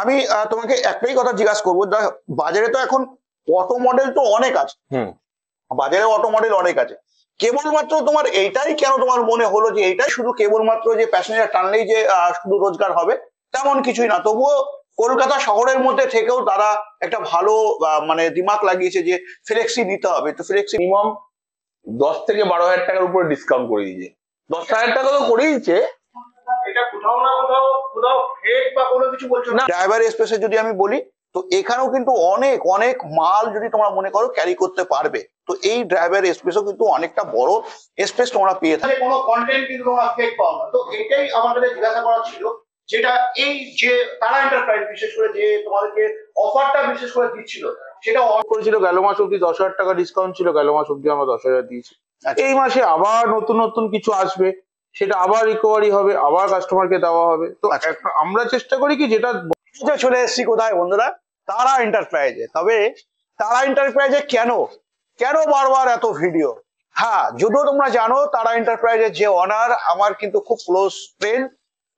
আমি তোমাকে একটাই কথা জিজ্ঞাসা করবো, বাজারে তো এখন অটো মডেল তো অনেক আছে, বাজারে অটো মডেল অনেক আছে, কেবলমাত্র তোমার এইটাই কেন তোমার মনে হলো যে এইটাই শুধু কেবলমাত্র যে প্যাসেঞ্জার টানলেই যে শুধু রোজগার হবে তেমন কিছুই না? তবুও কলকাতা শহরের মধ্যে থেকেও তারা একটা ভালো মানে দিমাগ লাগিয়েছে যে ফ্লেক্সি নিতে হবে, তো ফ্লেক্সি মিনিমাম 10 থেকে 12,000 টাকার উপরে ডিসকাউন্ট করে দিয়েছে। 10,000 টাকা তো করে দিচ্ছে, এটা কোথাও না কোথাও ফেক বা কোনো কিছু বলছো না। ড্রাইভার এক্সপ্রেসে যদি আমি বলি তো এখানেও কিন্তু অনেক অনেক মাল যদি তোমরা মনে করো ক্যারি করতে পারবে, তো এই ড্রাইভার এক্সপ্রেসও কিন্তু অনেকটা বড় এক্সপ্রেস তোমরা পেয়ে থাকো, কোনো কন্টেন্ট কিন্তু তোমরা ফেক পাও না। তো এটাই আমাদের জিজ্ঞাসা করা ছিল, যেটা এই যে তারা এন্টারপ্রাইজ বিশেষ করে যে তোমাদেরকে অফারটা বিশেষ করে দিচ্ছিল সেটা অন করেছিল গেল মাস অব্দি 10,000 টাকা ডিসকাউন্ট ছিল, গেল মাস অব্দি আমরা 10,000 দিয়েছি। এই মাসে আবার নতুন নতুন কিছু আসবে, সেটা আবার রিকভারি হবে, আবার কাস্টমারকে দেওয়া হবে। তো আমরা চেষ্টা করি কি যেটা চলে এসেছি কোথায় বন্ধুরা, তারা এন্টারপ্রাইজে। তবে তারা এন্টারপ্রাইজে কেন কেন বারবার এত ভিডিও? হ্যাঁ, যদিও তোমরা জানো তারা এন্টারপ্রাইজের যে অনার আমার কিন্তু খুব ক্লোজ ফ্রেন্ড,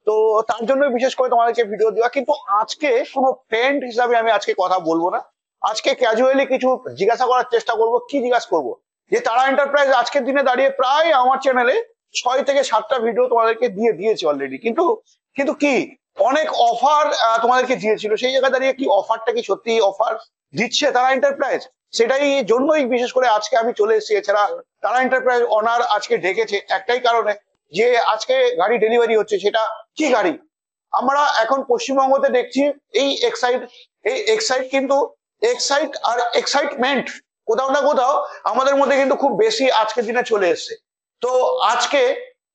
তো তার জন্য বিশেষ করে তোমাদেরকে ভিডিও দেওয়া। কিন্তু আজকে কোনো ফ্রেন্ড হিসাবে আমি আজকে কথা বলবো না, আজকে ক্যাজুয়ালি কিছু জিজ্ঞাসা করার চেষ্টা করব। কি জিজ্ঞাসা করবো? যে তারা এন্টারপ্রাইজ আজকের দিনে দাঁড়িয়ে প্রায় আমার চ্যানেলে 6 থেকে 7টা ভিডিও তোমাদেরকে দিয়েছে অলরেডি, কিন্তু কিন্তু কি অনেক অফার তোমাদেরকে দিয়েছিল, সেই জায়গায় দাঁড়িয়ে কি অফারটা কি সত্যি অফার দিচ্ছে তারা এন্টারপ্রাইজ? সেটাই জন্যই বিশেষ করে আজকে আমি চলে এসেছি। এছাড়া তারা এন্টারপ্রাইজ অনার আজকে ডেকেছে একটাই কারণে, যে আজকে গাড়ি ডেলিভারি হচ্ছে। সেটা কি গাড়ি? আমরা এখন পশ্চিমবঙ্গতে দেখছি এই এক্সাইট কিন্তু এক্সাইট আর এক্সাইটমেন্ট কোথাও না কোথাও আমাদের মধ্যে কিন্তু খুব বেশি আজকের দিনে চলে এসছে। তো আজকে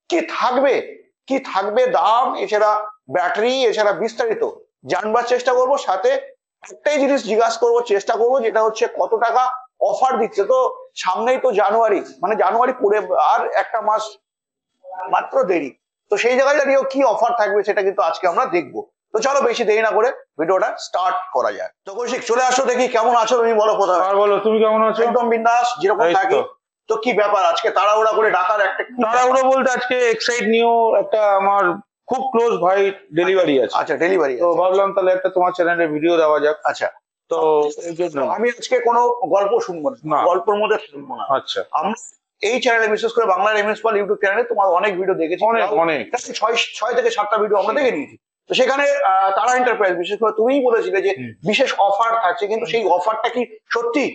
কি থাকবে দাম, এছাড়া ব্যাটারি, এছাড়া বিস্তারিত জানবার চেষ্টা করব। সাথে একটাই জিনিস জিজ্ঞাসা করবো, চেষ্টা করবো, যেটা হচ্ছে কত টাকা অফার দিচ্ছে। তো সামনেই তো জানুয়ারি, মানে জানুয়ারি পরে আর একটা মাস মাত্র দেরি, তো সেই জায়গায় দাঁড়িয়েও কি অফার থাকবে সেটা কিন্তু আজকে আমরা দেখবো। তো চলো বেশি দেরি না করে ভিডিওটা স্টার্ট করা যায়। তো কৌশিক চলে আসো, দেখি কেমন আছো তুমি, বলো কোথায়। আর বলো তুমি কেমন আছো? একদম বিন্দাস যেরকম থাকি। তো কি ব্যাপার আজকে তাড়াহুড়া করে ডাকার? একটা তাড়াহুড়ো বলতে আজকে এক্সাইট নিয়েও একটা আমার খুব ক্লোজ ভাই ডেলিভারি আছে। আচ্ছা, ডেলিভারি, তো ভাবলাম তাহলে একটা তোমার চ্যানেলে ভিডিও দেওয়া যাক। আচ্ছা, তো এই জন্য আমি আজকে কোনো গল্প শুনবো না, গল্পের মধ্যে শুনবো না। আচ্ছা, আমরা এই চ্যানেলে বিশেষ করে বাংলার এমএস পাল ইউটিউব চ্যানেলে তোমার অনেক ভিডিও দেখেছি, অনেক 6 থেকে 7টা ভিডিও আমরা দেখে নিয়েছি। তো সেখানে তারা এন্টারপ্রাইজ বিশেষ করে তুমিই বলেছিলে যে বিশেষ অফার থাকছে, কিন্তু সেই অফারটা কি সত্যি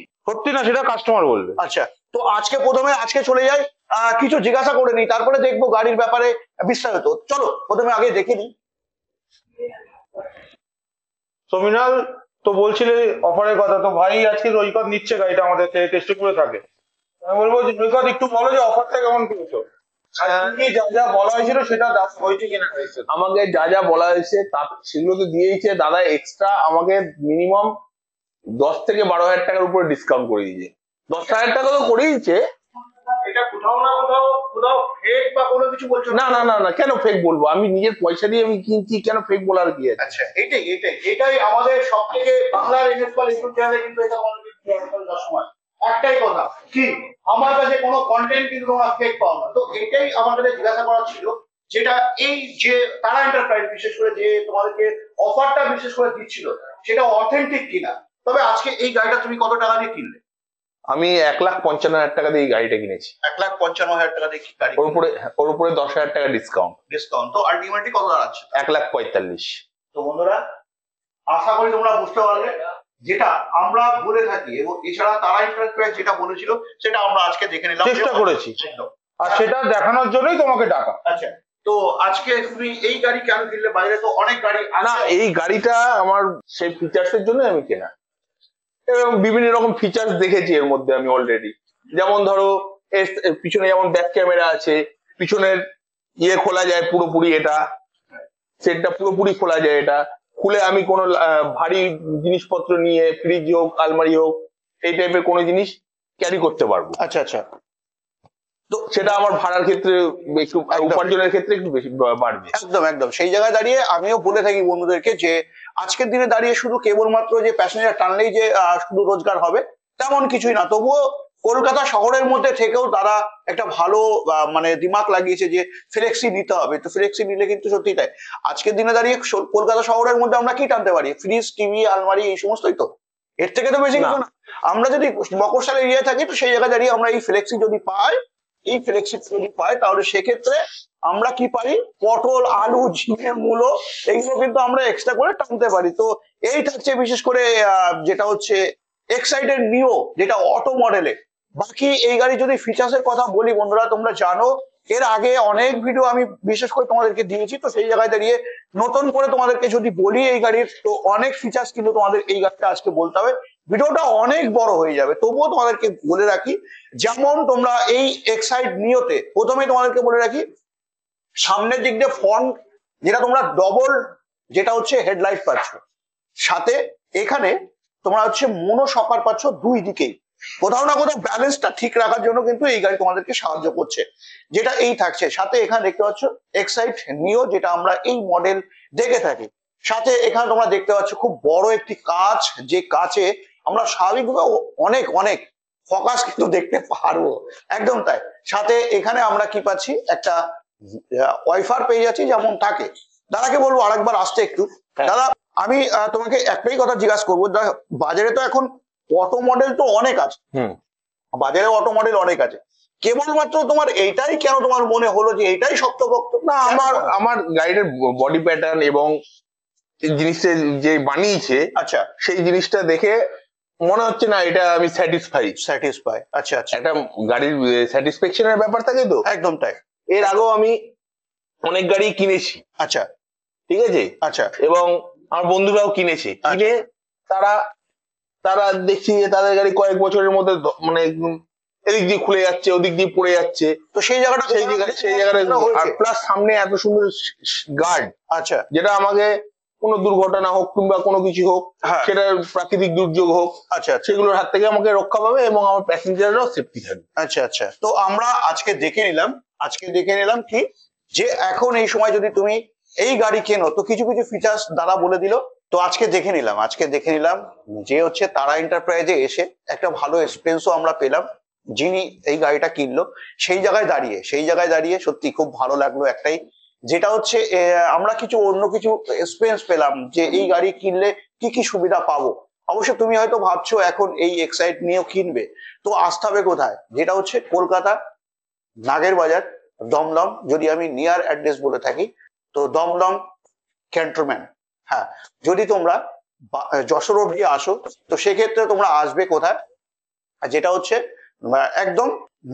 না সেটা কাস্টমার বলবে। আচ্ছা, তো প্রথমে চলে যাই, কিছু জিজ্ঞাসা করে নিই, তারপরে দেখবো গাড়ির ব্যাপারে বিস্তারিত। চলো প্রথমে আগে দেখে নিই। সমিনাল তো বলছিলে অফারের কথা, তো ভাই আজকে রৈকত নিচ্ছে গাড়িটা আমাদের থেকে, টেস্ট করে থাকে। আমি বলবো যে রৈকত একটু বলো যে অফারটা কেমন করেছো, যা যা বলা হয়েছিল সেটা হয়েছে কিনা। আমাকে যা যা বলা হয়েছে সেগুলো তো দিয়েছে দাদা, এক্সট্রা আমাকে মিনিমাম 10 থেকে 12,000 টাকার উপরে ডিসকাউন্ট করে দিয়েছে। 10,000 টাকা তো করে দিচ্ছে। এটা কোথাও না কোথাও ফেক বা কোনো কিছু বলছো না? না না না, কেন ফেক বলবো? আমি নিজের পয়সা দিয়ে আমি কিনছি, কেন ফেক বলার কি আছে? আচ্ছা, এটাই আমাদের সব থেকে বাংলার এমএস পাল ইউটিউব চ্যানেলে কিন্তু এটা সময় একটাই কথা, কি আমার কাছে কোনো কন্টেন্ট কিন্তু তোমরা ফেক পাও না। তো এটাই আমাদের জিজ্ঞাসা করা ছিল, যেটা এই যে তারা এন্টারপ্রাইজ বিশেষ করে যে তোমাদেরকে অফারটা বিশেষ করে দিচ্ছিল সেটা অথেন্টিক কিনা। তবে আজকে এই গাড়িটা তুমি কত টাকা দিয়ে কিনলে? আমি 1,55,000 টাকা দিয়ে এই গাড়িটা কিনেছি। 1,55,000 টাকা দিয়ে গাড়ি, ওর উপরে 10,000 টাকা ডিসকাউন্ট। তো আলটিমেটলি কত দাঁড়াচ্ছে? 1,45,000। তো বন্ধুরা, আশা করি তোমরা বুঝতে পারলে যেটা আমরা বলে থাকি, এবং এছাড়া তারা এন্টারপ্রাইজ যেটা বলেছিল সেটা আমরা আজকে দেখে নিলাম, চেষ্টা করেছি, আর সেটা দেখানোর জন্যই তোমাকে ডাকা। আচ্ছা, তো আজকে তুমি এই গাড়ি কেন কিনলে? বাইরে তো অনেক গাড়ি আছে। না, এই গাড়িটা আমার সেই ফিচার্সের জন্য আমি কেনা, এবং বিভিন্ন রকম ফিচার্স দেখেছি এর মধ্যে আমি অলরেডি। যেমন ধরো পিছনে যেমন ব্যাক ক্যামেরা আছে, পিছনের খোলা যায় পুরোপুরি, এটা সেটটা পুরোপুরি খোলা যায়। এটা খুলে আমি কোনো ভারী জিনিসপত্র নিয়ে, ফ্রিজ হোক, আলমারি হোক, এই টাইপের কোনো জিনিস ক্যারি করতে পারবো। আচ্ছা আচ্ছা, তো সেটা আমার ভাড়ার ক্ষেত্রে একটু, উপার্জনের ক্ষেত্রে একটু বেশি বাড়বে। একদম সেই জায়গায় দাঁড়িয়ে আমিও বলে থাকি বন্ধুদেরকে যে আজকের দিনে দাঁড়িয়ে শুধু কেবলমাত্র যে প্যাসেঞ্জার টানলেই যে শুধু রোজগার হবে তেমন কিছুই না। তবুও কলকাতা শহরের মধ্যে থেকেও তারা একটা ভালো মানে দিমাগ লাগিয়েছে যে ফ্লেক্সি নিতে হবে। তো ফ্লেক্সি নিলে কিন্তু সত্যি তাই, আজকের দিনে দাঁড়িয়ে কলকাতা শহরের মধ্যে আমরা কি টানতে পারি? ফ্রিজ, টিভি, আলমারি, এই সমস্তই তো। এর থেকে তো বেশি কিছু না। আমরা যদি মফস্বল এরিয়ায় থাকি তো সেই জায়গায় দাঁড়িয়ে আমরা এই ফ্লেক্সি যদি পাই, তাহলে সেক্ষেত্রে আমরা কি পারি? পটল, আলু, ঝিঙে, মূলো, এইগুলো কিন্তু আমরা এক্সট্রা করে টানতে পারি। তো এই থাকছে বিশেষ করে যেটা হচ্ছে এক্সাইটেড নিও, যেটা অটো মডেলে। বাকি এই গাড়ি যদি ফিচার্স এর কথা বলি বন্ধুরা, তোমরা জানো এর আগে অনেক ভিডিও আমি বিশেষ করে তোমাদেরকে দিয়েছি। তো সেই জায়গায় দাঁড়িয়ে নতুন করে তোমাদেরকে যদি বলি এই গাড়ির, তো অনেক ফিচার্স কিন্তু তোমাদের এই গাড়িটা আজকে বলতে হবে। ভিডিওটা অনেক বড় হয়ে যাবে, তবুও তোমাদেরকে বলে রাখি। যেমন তোমরা এই এক্সাইড নিওতে প্রথমে তোমাদেরকে বলে রাখি, সামনের দিক দিয়ে ফ্রন্ট যেটা তোমরা ডবল, যেটা হচ্ছে হেডলাইট পাচ্ছ, সাথে এখানে তোমরা হচ্ছে মোনো শকার পাচ্ছ দুই দিকেই। কোথাও না কোথাও ব্যালেন্সটা ঠিক রাখার জন্য কিন্তু এই গাড়ি তোমাদেরকে সাহায্য করছে, যেটা এই থাকছে। সাথে এখানে দেখতে পাচ্ছ এক্সাইড নিও, যেটা আমরা এই মডেল দেখে থাকি। সাথে এখানে তোমরা দেখতে পাচ্ছ খুব বড় একটি কাঁচ, যে কাঁচে আমরা স্বাভাবিকভাবে অনেক অনেক ফোকাস কিন্তু দেখতে পারবো, একদম তাই। সাথে এখানে আমরা কি পাচ্ছি? একটা ওয়াইফার পেয়ে যাচ্ছি যেমন থাকে। দাদাকে বলবো আরেকবার আসতে একটু। দাদা, আমি তোমাকে একটাই কথা জিজ্ঞাসা করবো, বাজারে তো এখন অটো মডেল তো অনেক আছে, বাজারে অটো মডেল অনেক আছে, কেবলমাত্র তোমার এইটাই কেন তোমার মনে হলো যে এইটাই শক্তপোক্ত? না, আমার গাড়িটার বডি প্যাটার্ন এবং এই জিনিসটা যে বানিয়েছে, আচ্ছা, সেই জিনিসটা দেখে মনে হচ্ছে না এটা আমি স্যাটিসফাই। আচ্ছা আচ্ছা, একটা গাড়ির স্যাটিসফ্যাকশনের ব্যাপার থাকে তো। একদম তাই। এর আগেও আমি অনেক গাড়ি কিনেছি, আচ্ছা ঠিক আছে, আচ্ছা, এবং আমার বন্ধুরাও কিনেছে। কিনে তারা তারা দেখছি যে তাদের গাড়ি কয়েক বছরের মধ্যে মানে একদম এদিক দিয়ে খুলে যাচ্ছে, ওদিক দিয়ে পড়ে যাচ্ছে। তো সেই জায়গাটা আর প্লাস সামনে এত সুন্দর গার্ড, আচ্ছা, যেটা আমাকে কোনো দুর্ঘটনা হোক কিংবা কোনো কিছু হোক, হ্যাঁ, সেটা প্রাকৃতিক দুর্যোগ হোক, আচ্ছা, সেগুলোর হাত থেকে আমাকে রক্ষা পাবে এবং আমার প্যাসেঞ্জাররাও সেফটি থাকবে। আচ্ছা আচ্ছা। তো আমরা আজকে দেখে নিলাম কি, যে এখন এই সময় যদি তুমি এই গাড়ি কেনো তো কিছু কিছু ফিচার্স দ্বারা বলে দিল। তো আজকে দেখে নিলাম যে হচ্ছে তারা এন্টারপ্রাইজে এসে একটা ভালো এক্সপিরিয়েন্সও আমরা পেলাম। যিনি এই গাড়িটা কিনলো সেই জায়গায় দাঁড়িয়ে সত্যি খুব ভালো লাগলো একটাই, যেটা হচ্ছে আমরা কিছু অন্য কিছু এক্সপিরিয়েন্স পেলাম যে এই গাড়ি কিনলে কি কি সুবিধা পাবো। অবশ্য তুমি হয়তো ভাবছো এখন এই এক্সাইট নিয়েও কিনবে, তো আসতে হবে কোথায়? যেটা হচ্ছে কলকাতা নাগের বাজার, দমদম। যদি আমি নিয়ার অ্যাড্রেস বলে থাকি তো দমদম ক্যান্টনমেন্ট। হ্যাঁ, যদি তোমরা যশোর অব্দি আসো তো সেক্ষেত্রে তোমরা আসবে কোথায়? যেটা হচ্ছে একদম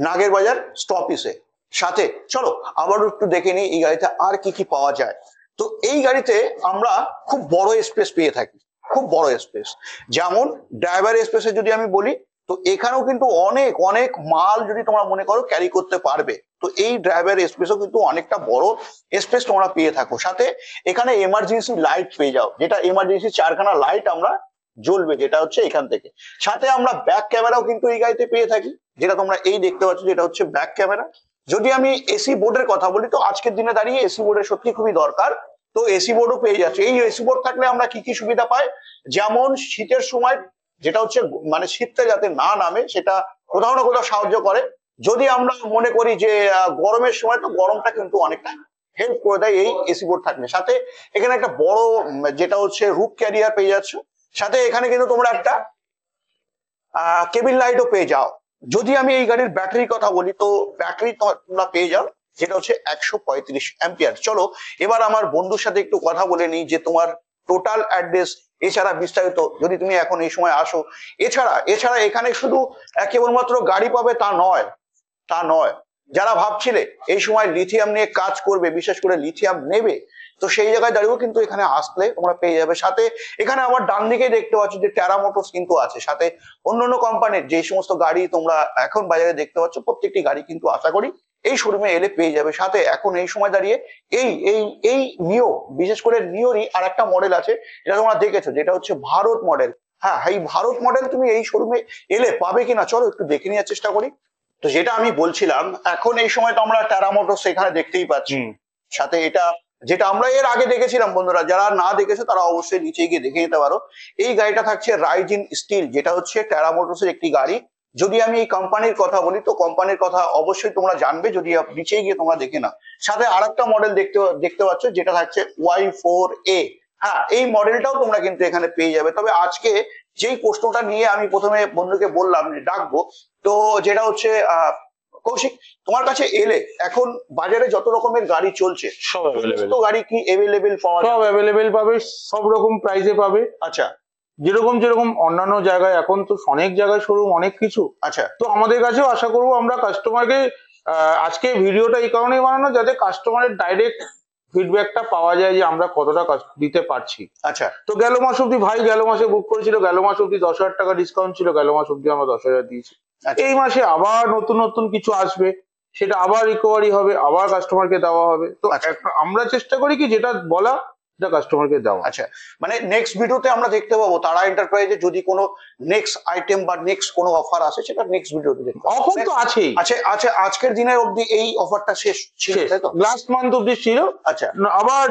নাগের বাজার স্টপিসে। সাথে চলো আবারও একটু দেখে নিই এই গাড়িতে আর কি কি পাওয়া যায়। তো এই গাড়িতে আমরা খুব বড় স্পেস পেয়ে থাকি, খুব বড় স্পেস। যেমন ড্রাইভার স্পেসে যদি আমি বলি, তো এখানেও কিন্তু অনেক অনেক মাল যদি তোমরা মনে করো ক্যারি করতে পারবে। তো এই ড্রাইভার স্পেসও কিন্তু অনেকটা বড় স্পেস তোমরা পেয়ে থাকো। সাথে এখানে এমার্জেন্সি লাইট পেয়ে যাও, যেটা এমার্জেন্সি 4খানা লাইট আমরা জ্বলবে, যেটা হচ্ছে এখান থেকে। সাথে আমরা ব্যাক ক্যামেরাও কিন্তু এই গাড়িতে পেয়ে থাকি, যেটা তোমরা এই দেখতে পাচ্ছ, যেটা হচ্ছে ব্যাক ক্যামেরা। যদি আমি এসি বোর্ডের কথা বলি তো আজকের দিনে দাঁড়িয়ে এসি বোর্ডের সত্যি খুবই দরকার। তো এসি বোর্ডও পেয়ে যাচ্ছে। এই এসি বোর্ড থাকলে আমরা কি কি সুবিধা পাই? যেমন শীতের সময় যেটা হচ্ছে মানে শীতটা যাতে না নামে সেটা কোথাও না কোথাও সাহায্য করে। যদি আমরা মনে করি যে গরমের সময়, তো গরমটা কিন্তু অনেকটা হেল্প করে দেয় এই এসি বোর্ড থাকলে। সাথে এখানে একটা বড় যেটা হচ্ছে রুফ ক্যারিয়ার পেয়ে যাচ্ছ। সাথে এখানে কিন্তু তোমরা একটা কেবিন লাইটও পেয়ে যাও। যদি আমি এই গাড়ির ব্যাটারির কথা বলি তো ব্যাটারি তোমরা পেয়ে যাও, যেটা হচ্ছে 135 অ্যাম্পিয়ার। চলো এবার আমার বন্ধুর সাথে একটু কথা বলে নিই যে তোমার টোটাল অ্যাড্রেস, এছাড়া বিস্তারিত যদি তুমি এখন এই সময় আসো। এছাড়া এখানে শুধু কেবলমাত্র গাড়ি পাবে তা নয়, যারা ভাবছিলে এই সময় লিথিয়াম নিয়ে কাজ করবে, বিশেষ করে লিথিয়াম নেবে, তো সেই জায়গায় দাঁড়িয়েও কিন্তু এখানে আসলে তোমরা পেয়ে যাবে। সাথে এখানে আবার ডান দিকে দেখতে পাচ্ছ যে টেরা মোটরস কিন্তু আছে। সাথে অন্যান্য কোম্পানির যে সমস্ত গাড়ি তোমরা এখন বাজারে দেখতে পাচ্ছ প্রত্যেকটি গাড়ি কিন্তু আশা করি এই শোরুমে এলে পেয়ে যাবে। সাথে এখন এই সময় দাঁড়িয়ে এই এই এই নিও, বিশেষ করে নিওরই আর একটা মডেল আছে যেটা তোমরা দেখেছো, যেটা হচ্ছে ভারত মডেল। হ্যাঁ, এই ভারত মডেল তুমি এই শোরুমে এলে পাবে কিনা চলো একটু দেখে নেওয়ার চেষ্টা করি। তো যেটা আমি বলছিলাম, এখন এই সময় তো আমরা টেরা মোটরস এখানে দেখতেই পাচ্ছি। সাথে এটা যেটা আমরা এর আগে দেখেছিলাম, বন্ধুরা যারা না দেখেছো তারা অবশ্যই নিচে গিয়ে দেখে নিতে পারো। এই গাড়িটা থাকছে রাইজিন স্টিল, যেটা হচ্ছে টেরা মোটরসের একটি গাড়ি, যদি আমি এই কোম্পানির কথা বলি তো কোম্পানির কথা অবশ্যই তোমরা জানবে যদি নিচে গিয়ে তোমরা দেখে নাও। সাথে আরেকটা মডেল দেখতে পাচ্ছ যেটা থাকছে Y4A। হ্যাঁ, এই মডেলটাও তোমরা কিন্তু এখানে পেয়ে যাবে। তবে আজকে যেই প্রশ্নটা নিয়ে আমি প্রথমে বন্ধুকে বললাম যে ডাকবো, তো যেটা হচ্ছে কৌশিক, তোমার কাছে এলে এখন বাজারে যত রকমের গাড়ি চলছে সব অ্যাভেলেবেল, তো গাড়ি কি অ্যাভেলেবেল পাওয়া সব যায়? অ্যাভেলেবেল পাবে, সব রকম প্রাইসে পাবে। আচ্ছা যেরকম যেরকম অন্যান্য জায়গায়, এখন তো অনেক জায়গায় শোরুম, অনেক কিছু। আচ্ছা তো আমাদের কাছেও আশা করবো আমরা কাস্টমারকে, আজকে ভিডিওটা এই কারণেই বানানো যাতে কাস্টমারের ডাইরেক্ট ফিডব্যাকটা পাওয়া যায় যে আমরা কতটা দিতে পারছি। আচ্ছা তো গেল মাস অব্দি ভাই গেল মাসে বুক করেছিল, গেল মাস অব্দি 10,000 টাকা ডিসকাউন্ট ছিল, গেল মাস অব্দি আমরা 10,000 দিয়েছি। আচ্ছা এই মাসে আবার নতুন নতুন কিছু আসবে, সেটা আবার রিকভারি হবে, আবার কাস্টমারকে দেওয়া হবে। তো আচ্ছা। আমরা চেষ্টা করি কি যেটা বলা সেটা কাস্টমারকে দেওয়া। আচ্ছা, মানে নেক্সট ভিডিওতে আমরা দেখতে পাবো তারা এন্টারপ্রাইজে যদি কোনো নেক্সট আইটেম বা নেক্সট কোনো অফার আসে সেটা নেক্সট ভিডিওতে দেখতে পাবো। অফার তো আছেই। আচ্ছা আচ্ছা, আজকের দিনের অবধি এই অফারটা শেষ ছিল তাই তো? লাস্ট মান্থ অব্দি ছিল। আচ্ছা আবার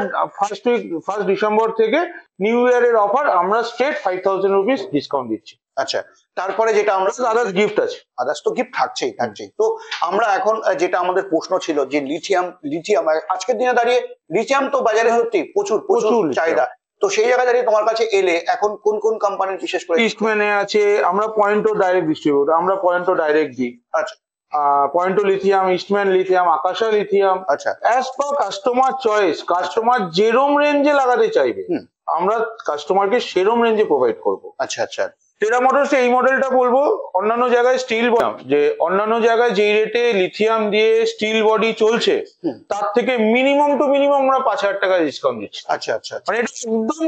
ফার্স্ট ডিসেম্বর থেকে নিউ ইয়ারের অফার আমরা স্ট্রেট 5,000 রুপিস ডিসকাউন্ট দিচ্ছি। আচ্ছা, তারপরে যেটা আমরা আদার্স গিফট আছে। আদার্স তো গিফট থাকছেই। তো আমরা এখন যেটা আমাদের প্রশ্ন ছিল যে লিথিয়াম আজকের দিনে দাঁড়িয়ে লিথিয়াম তো বাজারে সত্যি প্রচুর প্রচুর প্রচুর lithium। চাহিদা। তো সেই জায়গায় দাঁড়িয়ে তোমার কাছে এলে এখন কোন কোন কোম্পানির বিশেষ করে? ইস্টম্যানে আছে, আমরা পয়েন্টো ডাইরেক্ট ডিস্ট্রিবিউটর, আমরা পয়েন্টো ডাইরেক্ট দিই। আচ্ছা পয়েন্টো লিথিয়াম, ইস্টম্যান লিথিয়াম, আকাশা লিথিয়াম। আচ্ছা as per customer choice, customer যেরম রেঞ্জে লাগাতে চাইবে হুম। আমরা কাস্টমারকে সেরম রেঞ্জে প্রোভাইড করব। আচ্ছা আচ্ছা টেরা মোটরস এই মডেলটা বলবো, অন্যান্য জায়গায় স্টিল যে অন্যান্য জায়গায় যেই রেটে লিথিয়াম দিয়ে স্টিল বডি চলছে হুম। তার থেকে মিনিমাম টু মিনিমাম আমরা 5,000 টাকা ডিসকাউন্ট দিচ্ছি। আচ্ছা আচ্ছা মানে এটা একদম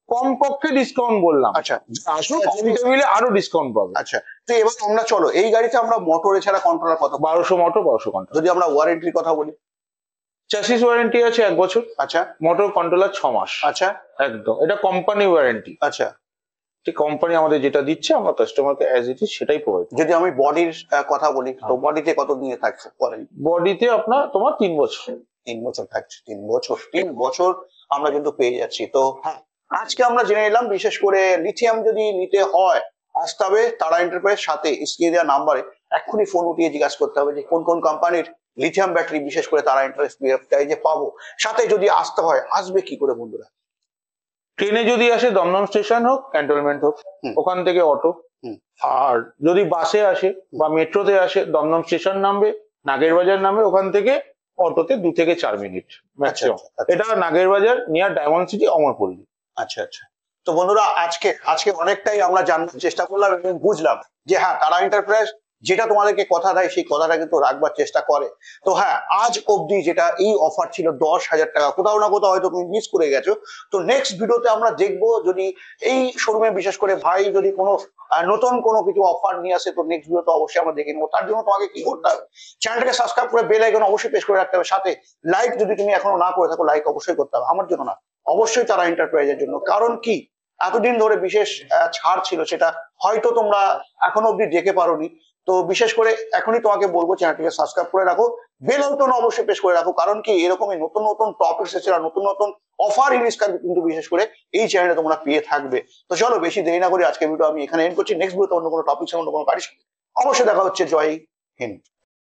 কম পক্ষে ডিসকাউন্ট বললাম। আচ্ছা আসলে কম টেবিলে আরো ডিসকাউন্ট পাবে। আচ্ছা, তো এবার আমরা চলো এই গাড়িতে আমরা মোটর এছাড়া কন্ট্রোলার কত 1200 মোটর, 1200 কন্ট্রোল। যদি আমরা ওয়ারেন্টির কথা বলি? চ্যাসিস ওয়ারেন্টি আছে 1 বছর, আচ্ছা মোটর কন্ট্রোলার 6 মাস। আচ্ছা একদম এটা কোম্পানি ওয়ারেন্টি। আচ্ছা, ঠিক কোম্পানি আমাদের যেটা দিচ্ছে আমরা কাস্টমারকে অ্যাজ ইট ইজ সেটাই প্রোভাইড। যদি আমি বডির কথা বলি তো বডিতে কত দিনে থাকছে ওয়ারেন্টি? বডিতে আপনার তোমার 3 বছর। 3 বছর থাকছে। 3 বছর আমরা কিন্তু পেয়ে যাচ্ছি। তো হ্যাঁ, আজকে আমরা জেনে নিলাম বিশেষ করে লিথিয়াম যদি নিতে হয় আসতে হবে তারা এন্টারপ্রাইজ, সাথে স্ক্রিনে দেওয়া নাম্বারে এক্ষুনি ফোন উঠিয়ে জিজ্ঞাসা করতে হবে যে কোন কোন কোম্পানির লিথিয়াম ব্যাটারি বিশেষ করে তারা এন্টারপ্রাইজে পাবো। সাথে যদি আসতে হয় আসবে কি করে বন্ধুরা? ট্রেনে যদি আসে দমদম স্টেশন হোক, ক্যান্টনমেন্ট হোক, হুম। ওখান থেকে অটো। হুম। আর যদি বাসে আসে বা মেট্রোতে আসে দমদম স্টেশন নামবে, নাগের বাজার নামবে, ওখান থেকে অটোতে 2 থেকে 4 মিনিট ম্যাক্সিমাম। আচ্ছা, আচ্ছা। এটা নাগের বাজার নিয়ার ডায়মন্ড সিটি, অমরপল্লী। আচ্ছা আচ্ছা, তো বন্ধুরা আজকে অনেকটাই আমরা জানার চেষ্টা করলাম এবং বুঝলাম যে হ্যাঁ তারা এন্টারপ্রাইজ যেটা তোমাদেরকে কথা দেয় সেই কথাটা কিন্তু রাখবার চেষ্টা করে। তো হ্যাঁ, আজ অবধি যেটা এই অফার ছিল 10,000 টাকা, কোথাও না কোথাও হয়তো তুমি মিস করে গেছো। তো নেক্সট ভিডিওতে আমরা দেখবো যদি এই শোরুমে বিশেষ করে ভাই যদি কোনো নতুন কোনো কিছু অফার নিয়ে আসে তো নেক্সট ভিডিওতে অবশ্যই আমরা দেখে নেবো। তার জন্য তোমাকে কি করতে হবে? চ্যানেলটাকে সাবস্ক্রাইব করে বেল আইকন অবশ্যই প্রেস করে রাখতে হবে। সাথে লাইক যদি তুমি এখনো না করে থাকো লাইক অবশ্যই করতে হবে, আমার জন্য না, অবশ্যই তারা এন্টারপ্রাইজের জন্য। কারণ কি এতদিন ধরে বিশেষ ছাড় ছিল সেটা হয়তো তোমরা এখনো অব্দি দেখে পারোনি। তো বিশেষ করে এখনই তোমাকে বলবো চ্যানেলটিকে সাবস্ক্রাইব করে রাখো, বেল আইকন অবশ্যই প্রেস করে রাখো। কারণ কি এরকমই নতুন নতুন টপিক এসেছে, নতুন নতুন অফার রিলিজ কিন্তু বিশেষ করে এই চ্যানেলে তোমরা পেয়ে থাকবে। তো চলো বেশি দেরি না করে আজকে ভিডিও আমি এখানে এন্ড করছি। নেক্সট ভিডিওতে অন্য কোনো টপিক অন্য কোনো গাড়ির সাথে অবশ্যই দেখা হচ্ছে। জয় হিন্দ।